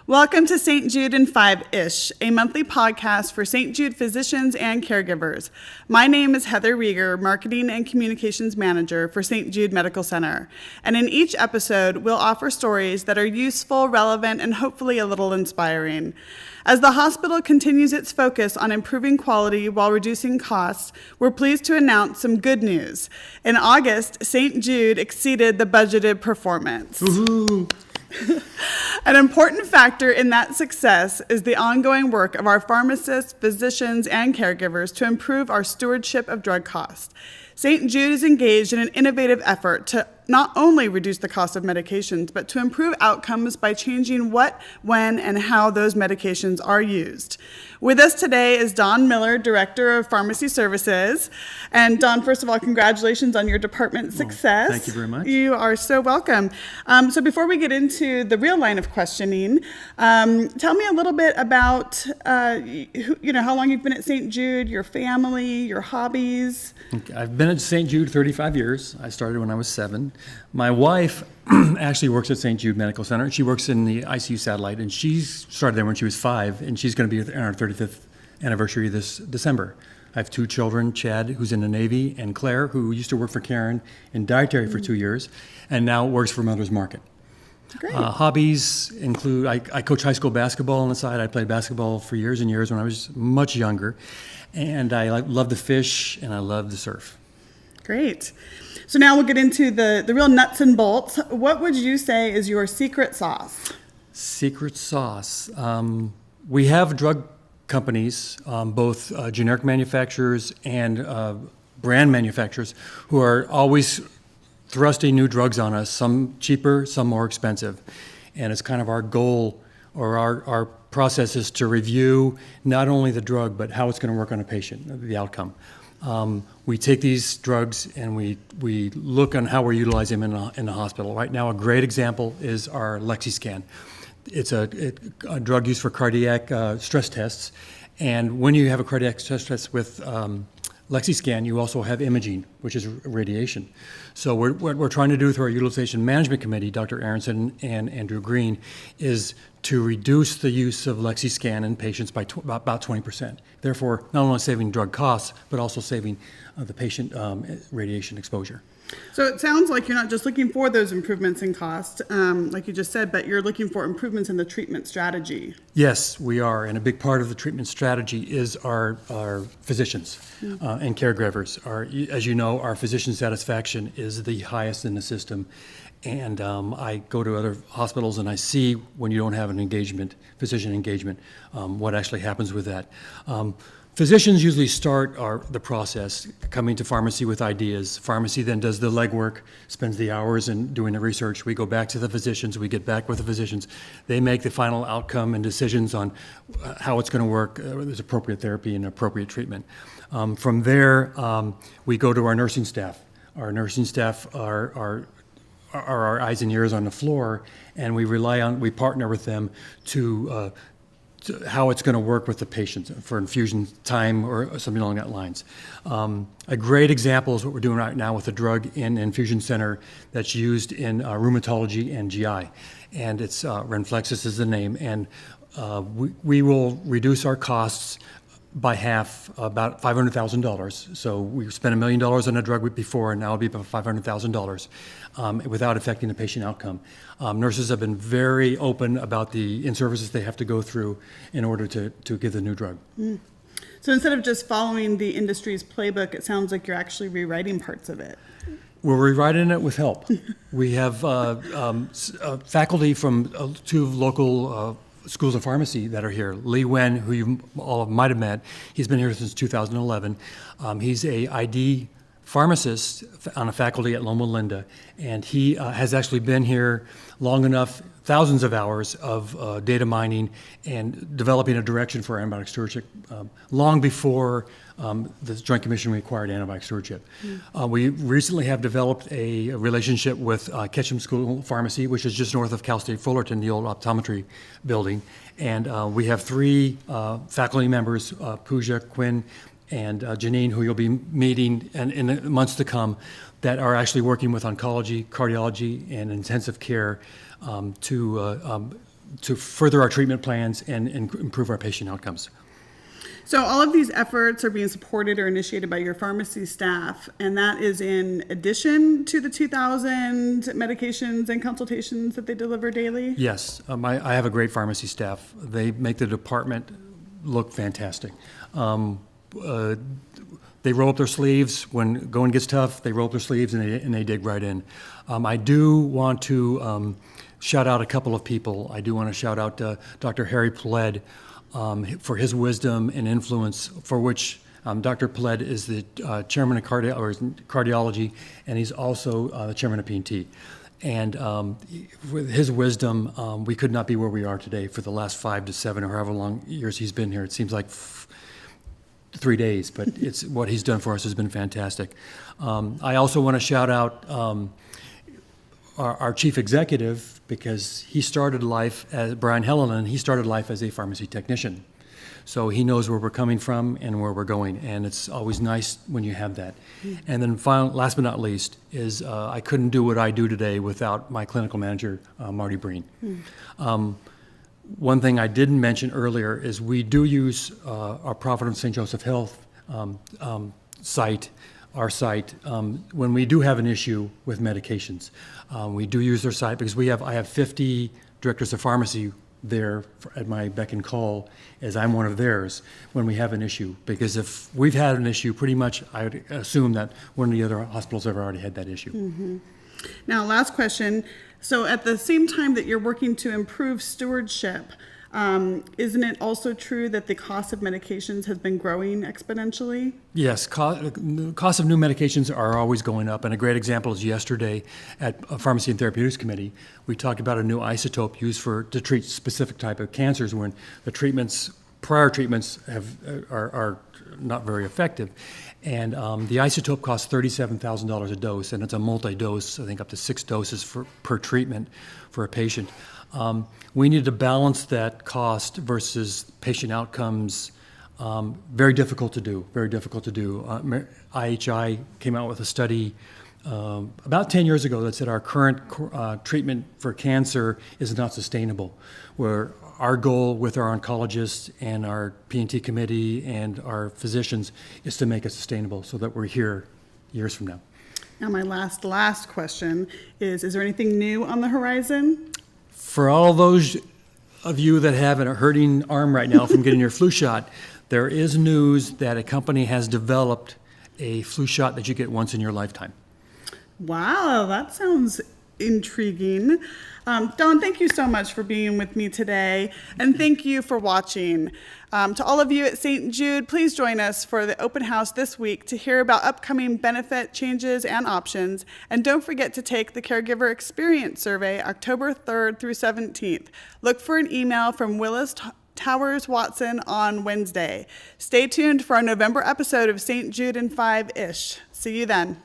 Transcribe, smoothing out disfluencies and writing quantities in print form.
Welcome to St. Jude in 5-ish, a monthly podcast for St. Jude physicians and caregivers. My name is Heather Rieger, Marketing and Communications Manager for St. Jude Medical Center. And in each episode, we'll offer stories that are useful, relevant, and hopefully a little inspiring. As the hospital continues its focus on improving quality while reducing costs, we're pleased to announce some good news. In August, St. Jude exceeded the budgeted performance. Woohoo! An important factor in that success is the ongoing work of our pharmacists, physicians, and caregivers to improve our stewardship of drug costs. St. Jude is engaged in an innovative effort to not only reduce the cost of medications, but to improve outcomes by changing what, when, and how those medications are used. With us today is Don Miller, Director of Pharmacy Services. And Don, first of all, congratulations on your department success. Thank you very much. You are so welcome. So before we get into the real line of questioning, tell me a little bit about, how long you've been at St. Jude, your family, your hobbies. I've been at St. Jude 35 years. I started when I was 7. My wife actually works at St. Jude Medical Center. She works in the ICU satellite, and she started there when she was 5, and she's going to be on our 35th anniversary this December. I have 2 children, Chad, who's in the Navy, and Claire, who used to work for Karen in dietary for 2 years, and now works for Mother's Market. Great. Hobbies include, I coach high school basketball on the side. I played basketball for years and years when I was much younger, and I love to fish, and I love to surf. Great. So now we'll get into the real nuts and bolts. What would you say is your secret sauce? Secret sauce. We have drug companies, both generic manufacturers and brand manufacturers, who are always thrusting new drugs on us, some cheaper, some more expensive. And it's kind of our goal, or our process is to review not only the drug, but how it's going to work on a patient, the outcome. We take these drugs and we look on how we're utilizing them in the hospital. Right now, a great example is our LexiScan. It's a drug used for cardiac stress tests. And when you have a cardiac stress test with LexiScan, you also have imaging, which is radiation. So what we're trying to do through our Utilization Management Committee, Dr. Aronson and Andrew Green, is to reduce the use of LexiScan in patients by about 20%. Therefore, not only saving drug costs, but also saving the patient radiation exposure. So it sounds like you're not just looking for those improvements in cost, like you just said, but you're looking for improvements in the treatment strategy. Yes, we are. And a big part of the treatment strategy is our physicians and caregivers. As you know, our physician satisfaction is the highest in the system. And I go to other hospitals and I see when you don't have an engagement, physician engagement, what actually happens with that. Physicians usually start the process coming to pharmacy with ideas. Pharmacy then does the legwork, spends the hours in doing the research. We go back to the physicians, we get back with the physicians. They make the final outcome and decisions on how it's going to work, there's appropriate therapy and appropriate treatment. From there, we go to our nursing staff. Our nursing staff are our eyes and ears on the floor, and we partner with them to how it's going to work with the patient for infusion time or something along that lines. A great example is what we're doing right now with a drug in infusion center that's used in rheumatology and GI. And it's Renflexis is the name. And we will reduce our costs by half, about $500,000. So we spent $1 million on a drug before, and now it'll be about $500,000 without affecting the patient outcome. Nurses have been very open about the in-services they have to go through in order to give the new drug. So instead of just following the industry's playbook, it sounds like you're actually rewriting parts of it. We're rewriting it with help. We have faculty from 2 local schools of pharmacy that are here. Lee Wen, who you all might have met, he's been here since 2011. He's a ID pharmacist on a faculty at Loma Linda, and he has actually been here long enough, thousands of hours of data mining and developing a direction for antibiotic stewardship long before the Joint Commission required antibiotic stewardship. We recently have developed a relationship with Ketchum School of Pharmacy, which is just north of Cal State Fullerton, the old optometry building. And we have 3 faculty members, Pooja, Quinn, and Janine, who you'll be meeting in the months to come, that are actually working with oncology, cardiology, and intensive care to to further our treatment plans and improve our patient outcomes. So all of these efforts are being supported or initiated by your pharmacy staff, and that is in addition to the 2,000 medications and consultations that they deliver daily? Yes, I have a great pharmacy staff. They make the department look fantastic. They roll up their sleeves when going gets tough. They roll up their sleeves and they dig right in. I do want to shout out a couple of people. I do want to shout out Dr. Harry Pled for his wisdom and influence, for which Dr. Pled is the chairman of cardiology, and he's also the chairman of P&T. And with his wisdom, we could not be where we are today for the last 5 to 7 or however long years he's been here. It seems like 3 days, but it's what he's done for us has been fantastic. I also want to shout out our chief executive, because he started life as Brian Helleland. He started life as a pharmacy technician, so he knows where we're coming from and where we're going, and it's always nice when you have that. And then last but not least is I couldn't do what I do today without my clinical manager, Marty Breen. One thing I didn't mention earlier is we do use our Providence St. Joseph Health site, our site, when we do have an issue with medications. We do use their site because I have 50 directors of pharmacy there at my beck and call, as I'm one of theirs, when we have an issue. Because if we've had an issue, pretty much I would assume that one of the other hospitals have already had that issue. Mm-hmm. Now, last question. So at the same time that you're working to improve stewardship, isn't it also true that the cost of medications has been growing exponentially? Yes, cost of new medications are always going up, and a great example is yesterday at a Pharmacy and Therapeutics Committee, we talked about a new isotope used to treat specific type of cancers when the prior treatments are not very effective. And the isotope costs $37,000 a dose, and it's a multi-dose, I think up to 6 doses per treatment for a patient. We need to balance that cost versus patient outcomes. Very difficult to do, IHI came out with a study about 10 years ago that said our current treatment for cancer is not sustainable, where our goal with our oncologists and our P&T committee and our physicians is to make it sustainable so that we're here years from now. Now, my last question is there anything new on the horizon? For all those of you that have a hurting arm right now from getting your flu shot, there is news that a company has developed a flu shot that you get once in your lifetime. Wow, that sounds intriguing. Don, thank you so much for being with me today, and thank you for watching. To all of you at St. Jude, please join us for the open house this week to hear about upcoming benefit changes and options. And don't forget to take the Caregiver Experience Survey October 3rd through 17th. Look for an email from Willis Towers Watson on Wednesday. Stay tuned for our November episode of St. Jude in 5-ish. See you then.